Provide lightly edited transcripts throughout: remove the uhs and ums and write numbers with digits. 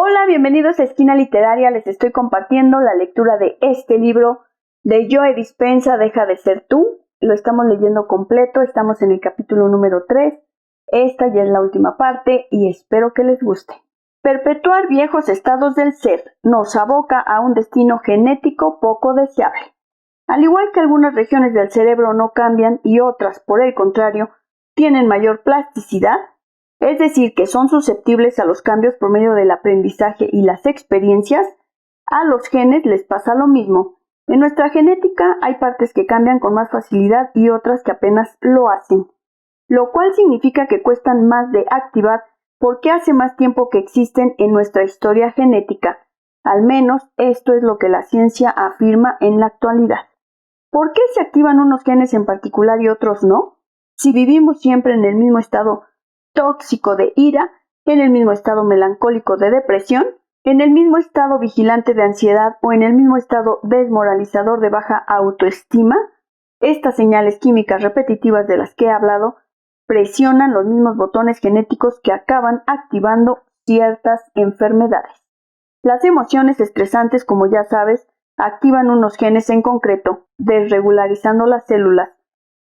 Hola, bienvenidos a Esquina Literaria. Les estoy compartiendo la lectura de este libro de Joe Dispenza, Deja de ser tú. Lo estamos leyendo completo, estamos en el capítulo número 3. Esta ya es la última parte y espero que les guste. Perpetuar viejos estados del ser nos aboca a un destino genético poco deseable. Al igual que algunas regiones del cerebro no cambian y otras, por el contrario, tienen mayor plasticidad, es decir, que son susceptibles a los cambios por medio del aprendizaje y las experiencias, a los genes les pasa lo mismo. En nuestra genética hay partes que cambian con más facilidad y otras que apenas lo hacen, lo cual significa que cuestan más de activar porque hace más tiempo que existen en nuestra historia genética. Al menos esto es lo que la ciencia afirma en la actualidad. ¿Por qué se activan unos genes en particular y otros no? Si vivimos siempre en el mismo estado tóxico de ira, en el mismo estado melancólico de depresión, en el mismo estado vigilante de ansiedad o en el mismo estado desmoralizador de baja autoestima, estas señales químicas repetitivas de las que he hablado presionan los mismos botones genéticos que acaban activando ciertas enfermedades. Las emociones estresantes, como ya sabes, activan unos genes en concreto, desregularizando las células.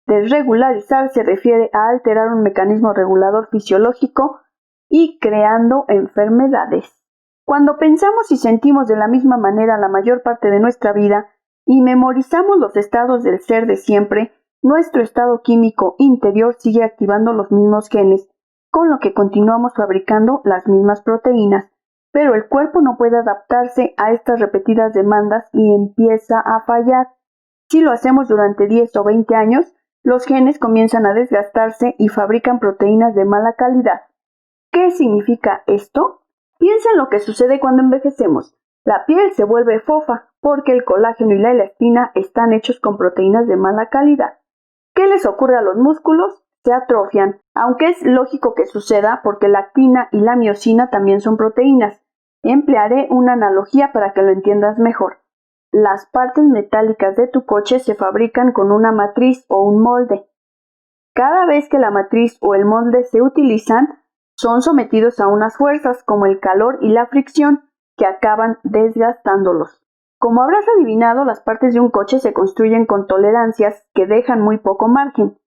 Desregularizar se refiere a alterar un mecanismo regulador fisiológico y creando enfermedades. Cuando pensamos y sentimos de la misma manera la mayor parte de nuestra vida y memorizamos los estados del ser de siempre, nuestro estado químico interior sigue activando los mismos genes, con lo que continuamos fabricando las mismas proteínas, pero el cuerpo no puede adaptarse a estas repetidas demandas y empieza a fallar. Si lo hacemos durante 10 o 20 años, los genes comienzan a desgastarse y fabrican proteínas de mala calidad. ¿Qué significa esto? Piensa en lo que sucede cuando envejecemos. La piel se vuelve fofa porque el colágeno y la elastina están hechos con proteínas de mala calidad. ¿Qué les ocurre a los músculos? Se atrofian, aunque es lógico que suceda porque la actina y la miosina también son proteínas. Emplearé una analogía para que lo entiendas mejor. Las partes metálicas de tu coche se fabrican con una matriz o un molde. Cada vez que la matriz o el molde se utilizan, son sometidos a unas fuerzas como el calor y la fricción que acaban desgastándolos. Como habrás adivinado, las partes de un coche se construyen con tolerancias que dejan muy poco margen.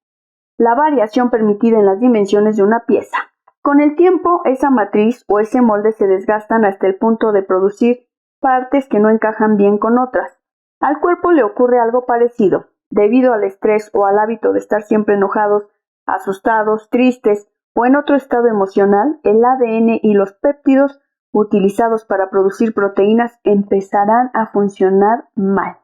La variación permitida en las dimensiones de una pieza. Con el tiempo, esa matriz o ese molde se desgastan hasta el punto de producir partes que no encajan bien con otras. Al cuerpo le ocurre algo parecido. Debido al estrés o al hábito de estar siempre enojados, asustados, tristes o en otro estado emocional, el ADN y los péptidos utilizados para producir proteínas empezarán a funcionar mal.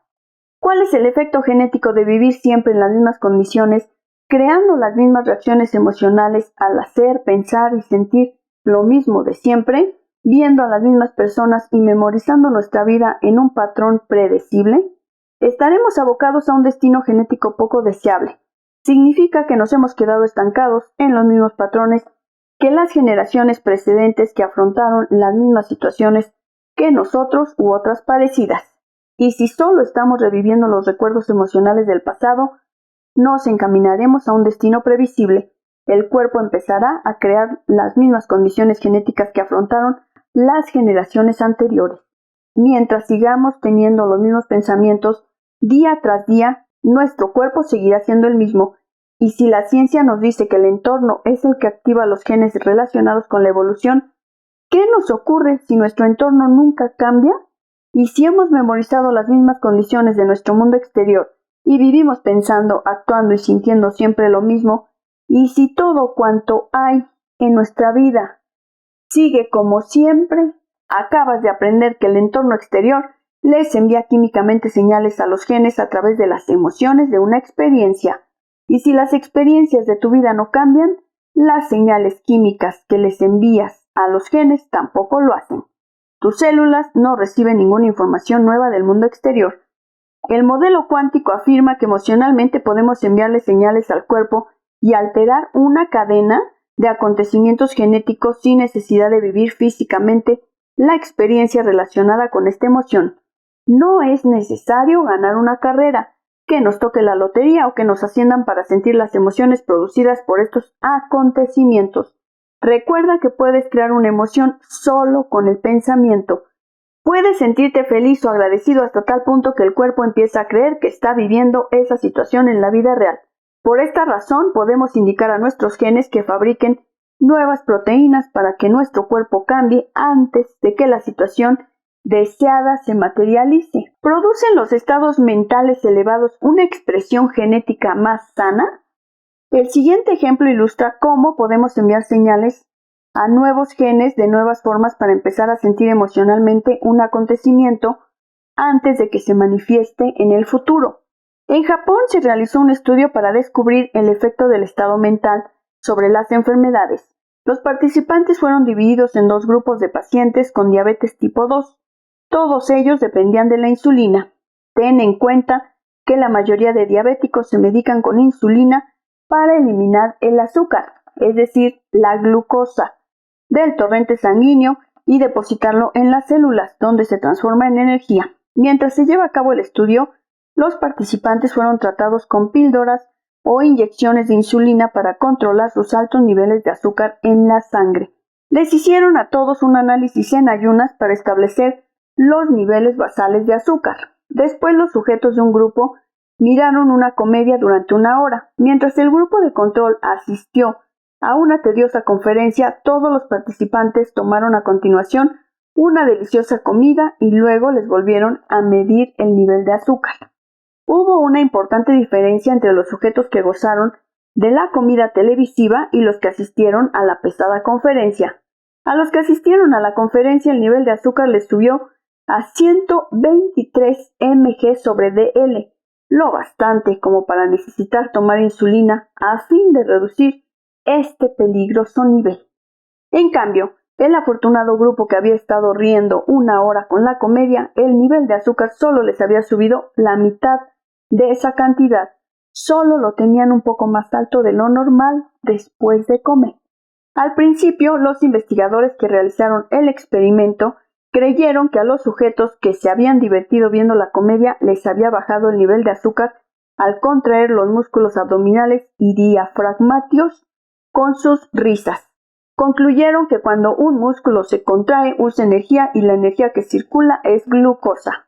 ¿Cuál es el efecto genético de vivir siempre en las mismas condiciones, creando las mismas reacciones emocionales al hacer, pensar y sentir lo mismo de siempre, viendo a las mismas personas y memorizando nuestra vida en un patrón predecible? Estaremos abocados a un destino genético poco deseable. Significa que nos hemos quedado estancados en los mismos patrones que las generaciones precedentes que afrontaron las mismas situaciones que nosotros u otras parecidas. Y si solo estamos reviviendo los recuerdos emocionales del pasado, nos encaminaremos a un destino previsible. El cuerpo empezará a crear las mismas condiciones genéticas que afrontaron las generaciones anteriores. Mientras sigamos teniendo los mismos pensamientos, día tras día, nuestro cuerpo seguirá siendo el mismo. Y si la ciencia nos dice que el entorno es el que activa los genes relacionados con la evolución, ¿qué nos ocurre si nuestro entorno nunca cambia? Y si hemos memorizado las mismas condiciones de nuestro mundo exterior y vivimos pensando, actuando y sintiendo siempre lo mismo, y si todo cuanto hay en nuestra vida sigue como siempre, acabas de aprender que el entorno exterior les envía químicamente señales a los genes a través de las emociones de una experiencia. Y si las experiencias de tu vida no cambian, las señales químicas que les envías a los genes tampoco lo hacen. Tus células no reciben ninguna información nueva del mundo exterior. El modelo cuántico afirma que emocionalmente podemos enviarle señales al cuerpo y alterar una cadena de acontecimientos genéticos sin necesidad de vivir físicamente la experiencia relacionada con esta emoción. No es necesario ganar una carrera, que nos toque la lotería o que nos asciendan para sentir las emociones producidas por estos acontecimientos. Recuerda que puedes crear una emoción solo con el pensamiento. Puedes sentirte feliz o agradecido hasta tal punto que el cuerpo empieza a creer que está viviendo esa situación en la vida real. Por esta razón, podemos indicar a nuestros genes que fabriquen nuevas proteínas para que nuestro cuerpo cambie antes de que la situación deseada se materialice. ¿Producen los estados mentales elevados una expresión genética más sana? El siguiente ejemplo ilustra cómo podemos enviar señales a nuevos genes de nuevas formas para empezar a sentir emocionalmente un acontecimiento antes de que se manifieste en el futuro. En Japón se realizó un estudio para descubrir el efecto del estado mental sobre las enfermedades. Los participantes fueron divididos en 2 grupos de pacientes con diabetes tipo 2. Todos ellos dependían de la insulina. Ten en cuenta que la mayoría de diabéticos se medican con insulina para eliminar el azúcar, es decir, la glucosa, del torrente sanguíneo y depositarlo en las células, donde se transforma en energía. Mientras se lleva a cabo el estudio, los participantes fueron tratados con píldoras o inyecciones de insulina para controlar sus altos niveles de azúcar en la sangre. Les hicieron a todos un análisis en ayunas para establecer los niveles basales de azúcar. Después los sujetos de un grupo miraron una comedia durante 1 hora. Mientras el grupo de control asistió a una tediosa conferencia, todos los participantes tomaron a continuación una deliciosa comida y luego les volvieron a medir el nivel de azúcar. Hubo una importante diferencia entre los sujetos que gozaron de la comida televisiva y los que asistieron a la pesada conferencia. A los que asistieron a la conferencia el nivel de azúcar les subió a 123 mg/dl, lo bastante como para necesitar tomar insulina a fin de reducir este peligroso nivel. En cambio, el afortunado grupo que había estado riendo 1 hora con la comedia, el nivel de azúcar solo les había subido la mitad de esa cantidad. Solo lo tenían un poco más alto de lo normal después de comer. Al principio, los investigadores que realizaron el experimento creyeron que a los sujetos que se habían divertido viendo la comedia les había bajado el nivel de azúcar al contraer los músculos abdominales y diafragmáticos con sus risas. Concluyeron que cuando un músculo se contrae usa energía y la energía que circula es glucosa.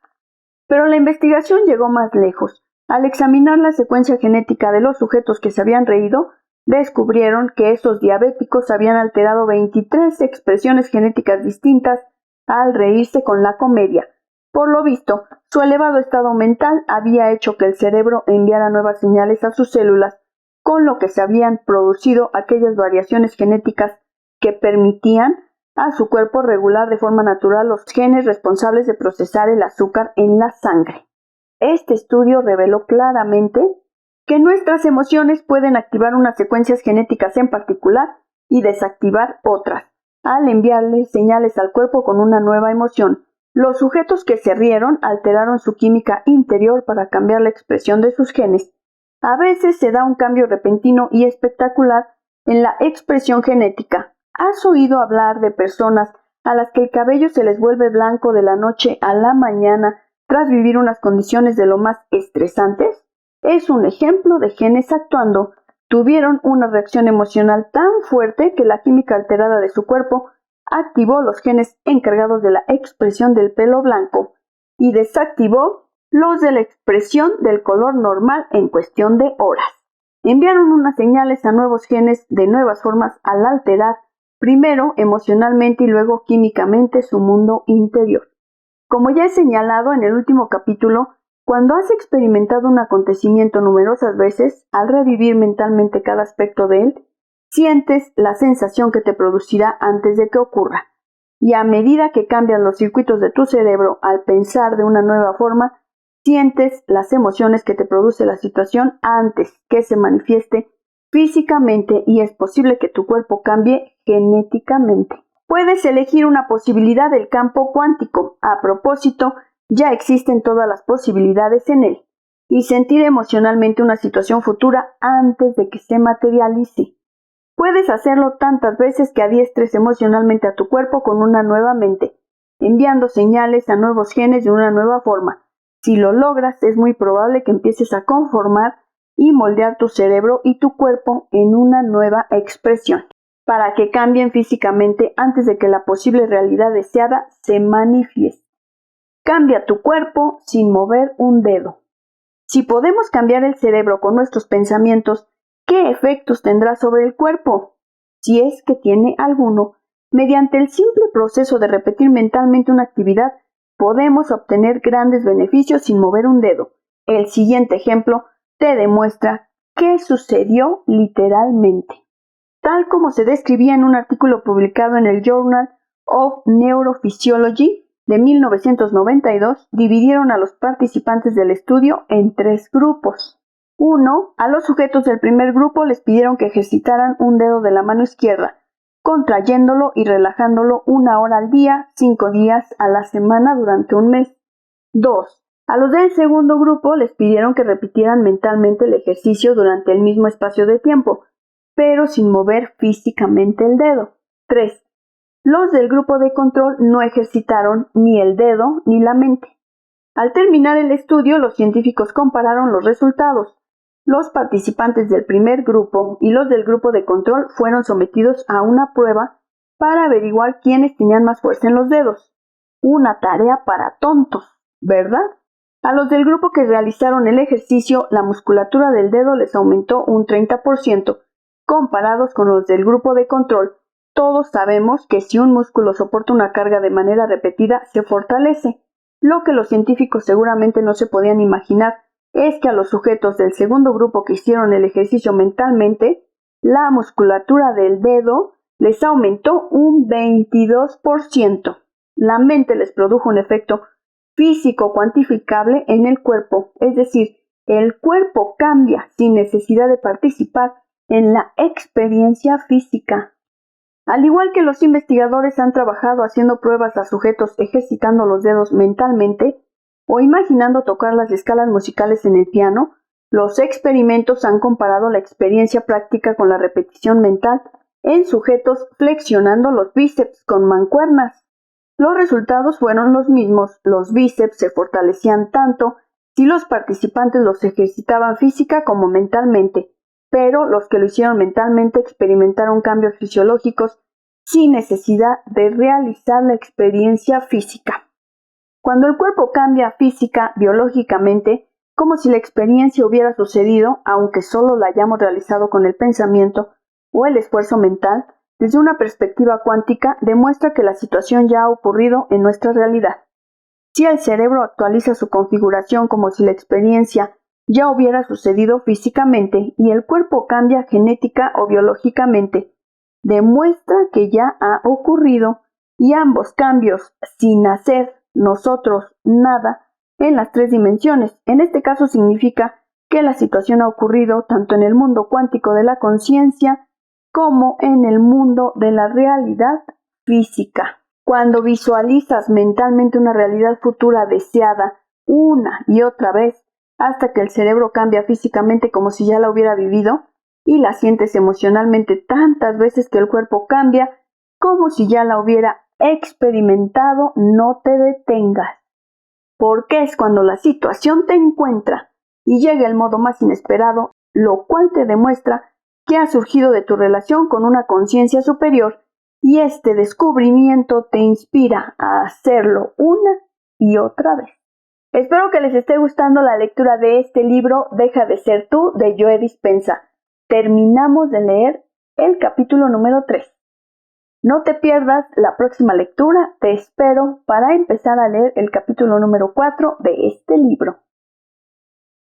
Pero la investigación llegó más lejos. Al examinar la secuencia genética de los sujetos que se habían reído, descubrieron que esos diabéticos habían alterado 23 expresiones genéticas distintas al reírse con la comedia. Por lo visto, su elevado estado mental había hecho que el cerebro enviara nuevas señales a sus células, con lo que se habían producido aquellas variaciones genéticas que permitían a su cuerpo regular de forma natural los genes responsables de procesar el azúcar en la sangre. Este estudio reveló claramente que nuestras emociones pueden activar unas secuencias genéticas en particular y desactivar otras, al enviarle señales al cuerpo con una nueva emoción. Los sujetos que se rieron alteraron su química interior para cambiar la expresión de sus genes. A veces se da un cambio repentino y espectacular en la expresión genética. ¿Has oído hablar de personas a las que el cabello se les vuelve blanco de la noche a la mañana tras vivir unas condiciones de lo más estresantes? Es un ejemplo de genes actuando. Tuvieron una reacción emocional tan fuerte que la química alterada de su cuerpo activó los genes encargados de la expresión del pelo blanco y desactivó los de la expresión del color normal en cuestión de horas. Enviaron unas señales a nuevos genes de nuevas formas al alterar primero emocionalmente y luego químicamente su mundo interior. Como ya he señalado en el último capítulo, cuando has experimentado un acontecimiento numerosas veces, al revivir mentalmente cada aspecto de él, sientes la sensación que te producirá antes de que ocurra. Y a medida que cambian los circuitos de tu cerebro al pensar de una nueva forma, sientes las emociones que te produce la situación antes que se manifieste físicamente y es posible que tu cuerpo cambie genéticamente. Puedes elegir una posibilidad del campo cuántico. A propósito, ya existen todas las posibilidades en él. Y sentir emocionalmente una situación futura antes de que se materialice. Puedes hacerlo tantas veces que adiestres emocionalmente a tu cuerpo con una nueva mente, enviando señales a nuevos genes de una nueva forma. Si lo logras, es muy probable que empieces a conformar y moldear tu cerebro y tu cuerpo en una nueva expresión. para que cambien físicamente antes de que la posible realidad deseada se manifieste. Cambia tu cuerpo sin mover un dedo. Si podemos cambiar el cerebro con nuestros pensamientos, ¿qué efectos tendrá sobre el cuerpo? Si es que tiene alguno, mediante el simple proceso de repetir mentalmente una actividad, podemos obtener grandes beneficios sin mover un dedo. El siguiente ejemplo te demuestra qué sucedió literalmente. Tal como se describía en un artículo publicado en el Journal of Neurophysiology de 1992, dividieron a los participantes del estudio en 3 grupos. 1. A los sujetos del primer grupo les pidieron que ejercitaran un dedo de la mano izquierda, contrayéndolo y relajándolo 1 hora al día, 5 días a la semana durante un mes. 2. A los del segundo grupo les pidieron que repitieran mentalmente el ejercicio durante el mismo espacio de tiempo, pero sin mover físicamente el dedo. 3. Los del grupo de control no ejercitaron ni el dedo ni la mente. Al terminar el estudio, los científicos compararon los resultados. Los participantes del primer grupo y los del grupo de control fueron sometidos a una prueba para averiguar quiénes tenían más fuerza en los dedos. Una tarea para tontos, ¿verdad? A los del grupo que realizaron el ejercicio, la musculatura del dedo les aumentó un 30%, comparados con los del grupo de control. Todos sabemos que si un músculo soporta una carga de manera repetida, se fortalece. Lo que los científicos seguramente no se podían imaginar es que a los sujetos del segundo grupo que hicieron el ejercicio mentalmente, la musculatura del dedo les aumentó un 22%. La mente les produjo un efecto físico cuantificable en el cuerpo, es decir, el cuerpo cambia sin necesidad de participar en la experiencia física. Al igual que los investigadores han trabajado haciendo pruebas a sujetos ejercitando los dedos mentalmente o imaginando tocar las escalas musicales en el piano, los experimentos han comparado la experiencia práctica con la repetición mental en sujetos flexionando los bíceps con mancuernas. Los resultados fueron los mismos. Los bíceps se fortalecían tanto si los participantes los ejercitaban física como mentalmente, pero los que lo hicieron mentalmente experimentaron cambios fisiológicos sin necesidad de realizar la experiencia física. Cuando el cuerpo cambia física, biológicamente, como si la experiencia hubiera sucedido, aunque solo la hayamos realizado con el pensamiento o el esfuerzo mental, desde una perspectiva cuántica demuestra que la situación ya ha ocurrido en nuestra realidad. Si el cerebro actualiza su configuración como si la experiencia ya hubiera sucedido físicamente y el cuerpo cambia genética o biológicamente, demuestra que ya ha ocurrido y ambos cambios sin hacer nosotros nada en las 3 dimensiones. En este caso significa que la situación ha ocurrido tanto en el mundo cuántico de la conciencia como en el mundo de la realidad física. Cuando visualizas mentalmente una realidad futura deseada una y otra vez, hasta que el cerebro cambia físicamente como si ya la hubiera vivido, y la sientes emocionalmente tantas veces que el cuerpo cambia como si ya la hubiera experimentado, no te detengas. Porque es cuando la situación te encuentra y llega el modo más inesperado, lo cual te demuestra que ha surgido de tu relación con una conciencia superior y este descubrimiento te inspira a hacerlo una y otra vez. Espero que les esté gustando la lectura de este libro Deja de ser tú de Joe Dispenza. Terminamos de leer el capítulo número 3. No te pierdas la próxima lectura, te espero para empezar a leer el capítulo número 4 de este libro.